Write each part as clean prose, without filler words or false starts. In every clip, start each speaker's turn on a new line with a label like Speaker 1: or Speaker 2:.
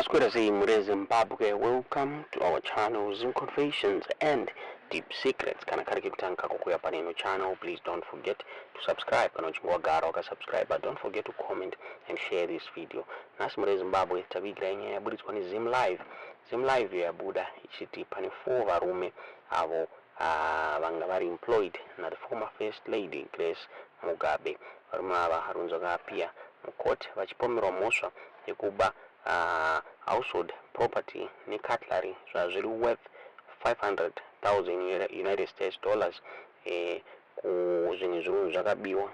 Speaker 1: Masquerade Mure Zimbabwe, welcome to our channel Zim Confessions and Deep Secrets. Kana kariki kutanka kukuya paneno channel, please don't forget to subscribe. Kana uchingwa gara waka subscribe, but don't forget to comment and share this video. Nasi Mure Zimbabwe tabigira yenye ya budi twani Zim Live. Zim Live ya buda ichiti pani 4 varume avo vanga vari employed na the former first lady Grace Mugabe. Varume ava harunzoka pia mukoti vachipomerwa mhosva yekuba household property ni cutlery zvazviri worth 500,000 United States dollars ku zvinhu zvinhu zvakabiwa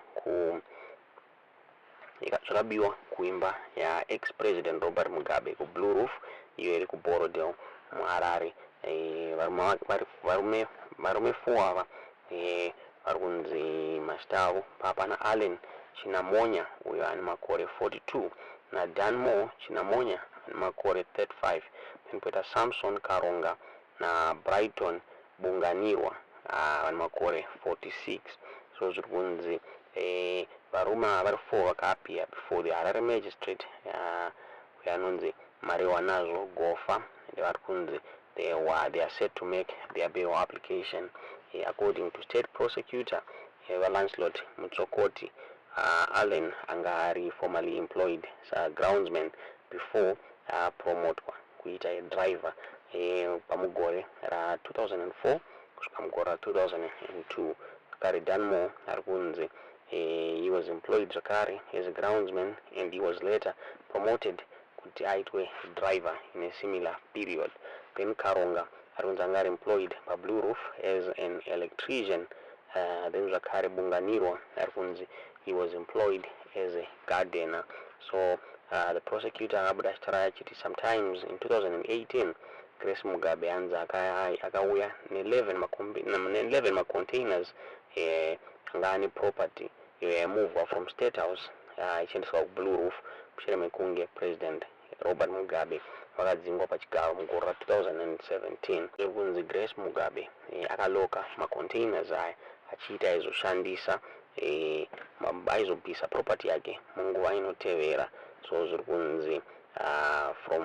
Speaker 1: kuimba ya ex-president Robert Mugabe ku Blue Roof iyo iri ku Borodale muHarare. Varume 4 ava vari kunzi mazita avo Papana Allen Chinamonya uyo ane makore 42 na Danmo Chinamonya ane makore 35. Penpoita Samson Karonga na Brighton Bunganirwa ane makore 46. So zviri kunzi varume vari 4 vakapia before the Harare magistrate yanonzi Mariwanazo Gofa. Vari kunzi they are set to make their bail application. According to state prosecutor Lancelot Mutsokoti, Allen angari formerly employed as a groundsman before promotwa kuita a driver pamugore ra 2004 kusvika mugore ra 2002. Kare Danmo arikunzi he was employed zvakare as a groundsman and he was later promoted kuti aitwe driver in a similar period. Then Karonga arikunzi anga employed pa Blue Roof as an electrician. Then zvakare Bunganirwa arikunzi he was employed as a gardener. So the prosecutor akabuda achitaura achiti sometimes in 2018 Grace Mugabe anzi akauya ne11 macontainers anga ane property yamovwa from State House ichiendeswa ku Blue Roof mushure mekunge President Robert Mugabe vakadzingwa pachigaro mugore ra 2017. Kunzi Grace Mugabe akaloka macontainers aya achiita aizoshandisa aizobvisa property yake munguva inotevera. So zviri kunzi from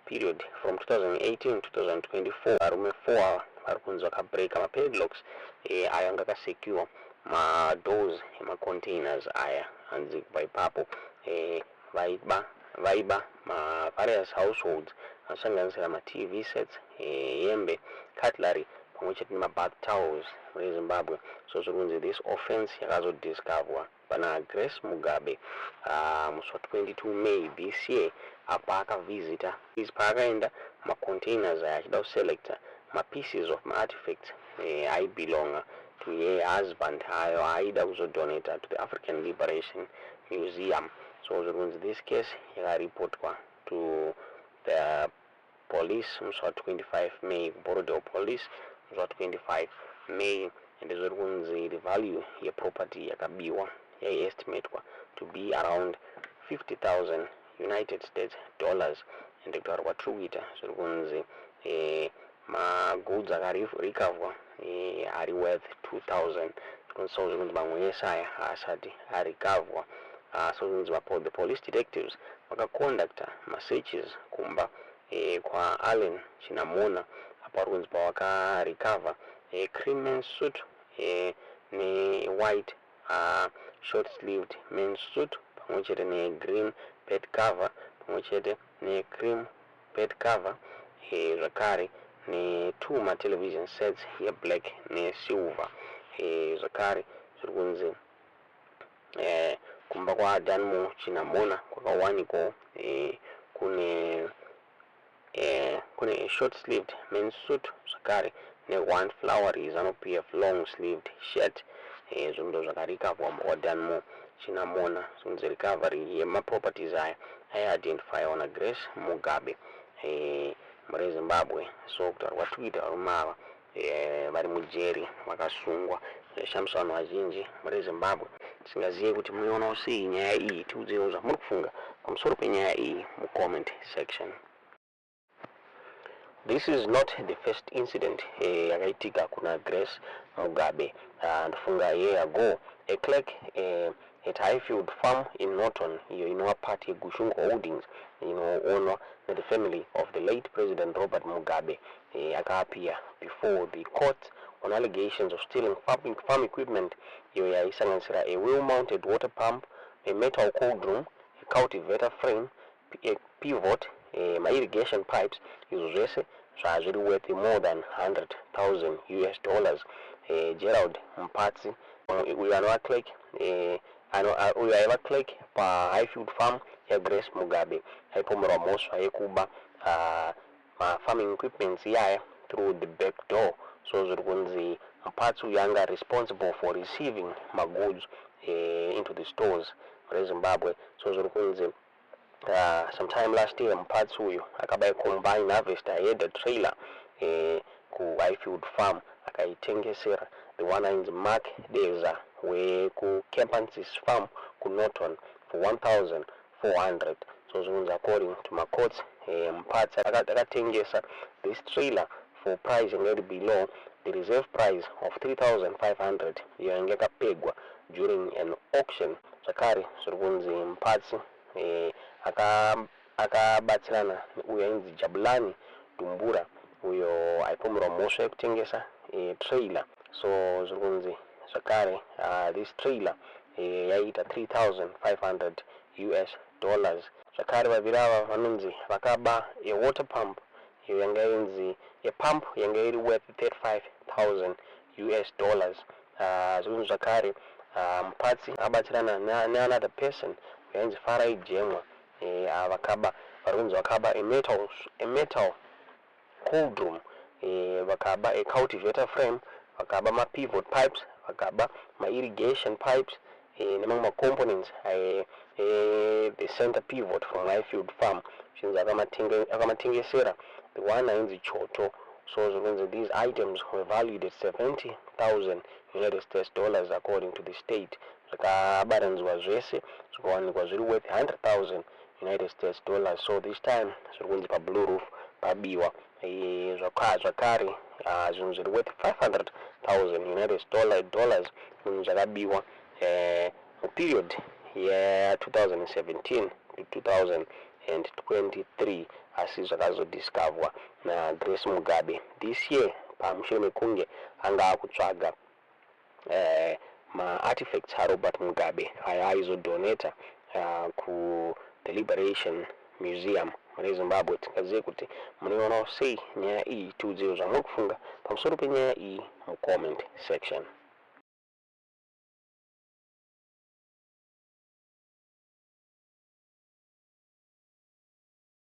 Speaker 1: 2018 to 2024 varume 4 vari kunzi vakabreaka mapadlocks ayo anga akasecure madoors emacontainers aya. Hanzi kubva ipapo vaiba various households anosanganisira ma-TV sets, hembe, cutlery pamwechete nemabath towels muri Zimbabwe. So zviri kunzi this offense yakazodiscoverwa pana Grace Mugabe musi wa 22 May this year apa akavhizita paakaenda macontainers aya achida kuselecta mapieces of artifacts aibelonga to her husband ayo aida kuzodonata to the African Liberation Museum. So zviri kunzi this case yakaripotwa to the police musi wa 25 May Borodale police musi wa 25 May. And zviri kunzi the value yeproperty yakabiwa yaiestimatwa to be around 50,000 United States dollars. And kutaura kwatiri kuita zviri kunzi magoods akarecoverwa ari worth 2,000. So zviri kunzi mamwe ese aya asati arecoverwa. So kunzi the police detectives vakaconducta masearches kumba kwa Allen Chinamona apa vari kunzi pavakarecover cream men's suit ne white short sleeved men's suit pamwechete ne green bed cover pamwechete ne cream bed cover zvakare ne 2 matelevision sets black ne silver. Zvakare zviri kunzi kumba kwa Danmo Chinamona kwakawanikwa kune short sleeved men's suit zvakare ne one floweries anopf long sleeved shirt. Zvinhu zvakarecoverwa mumba Danmo Chinamona. Zvinzi recovery yemaproperties aya aiidentifywa na Grace Mugabe muri Zimbabwe. So kutaura kwatikuita varume ava vari mujeri vakasungwa. Zvashamisa vanhu vazhinji muri Zimbabwe. Tisingazive kuti munoona sei nyaya iyi. Tiudzei zvamuri kufunga pamusoro penyaya iyi mucomment section. This is not the first incident yakaitika kuna Grace Mugabe. Ndofunga a year ago a clerk at Highfield Farm in Norton, inova part yeGushungu Holdings, inoonwa the family of the late President Robert Mugabe, akaappear before the court on allegations of stealing farm equipment. Iyo yaisanganisira a wheel-mounted water pump, a metal cold room, a cultivator frame, a pivot, irrigation pipes. Izvo zvese zvazviri worth more than $100,000. Gerald Mpatsi, uyo anova clerk, uyo aiva clerk paHighfield Farm yaGrace Mugabe, aipomerwa mhosva yekuba farming equipments iyaya through the back door. So zviri kunzi Mpatsi uyo anga responsible for receiving goods into the stores reZimbabwe. So zviri kunzi sometime last year Mpatsi uyo akabai combine harvester had a trailer kuHighfield Farm akaitengesera the one ainzi Mark Deza weku-Campansis Farm kuNorton for 1,400. So zviri according to my courts, Mpatsi akatengesa this trailer for price ingairi below the reserve price of 3,500 iyo yange yakapegwa during an auction. Zvakare zviri kunzi Mpatsi akabatsirana uyo ainzi Jabulani Dumbura uyo aipomerwa mhosva yekutengesa trailer. So zviri kunzi zvakare this trailer yaiita $3,500. Zvakare vaviri ava vanonzi vakaba a water pump iyo yanga inzi a pump yanga iri worth $35,000. Zviri zvakare Mpatsi abatsirana neanother person yainzi Farai Jemwa vakaba varunzi vakaba a metal cold room, vakaba a cultivator frame, vakaba ma-pivot pipes, vakaba ma-irrigation pipes, nemamwe components the center pivot from Highfield Farm. Zvinzi akamatengesera the one ainzi Choto. So these items were valued at $70,000 according to the state. Zvakabaranzwa zvese zvikawanikwa zviri worth $100,000. So this time zviri kunzi paBlue Roof pabiwa zvakare zvinhu zviri worth $500,000 zvinhu zvakabiwa muperiod ya2017 to 2023 asi zvakazodiscoverwa naGrace Mugabe this year pamushure mekunge anga akutsvaga ma-artifacts aRobert Mugabe aya aizodonata ku-the Liberation Museum reZimbabwe. Tingazive kuti munoonawo sei nyaya iyi. Tiudzire zvamuri kufunga pamusoro penyaya iyi mucomment section.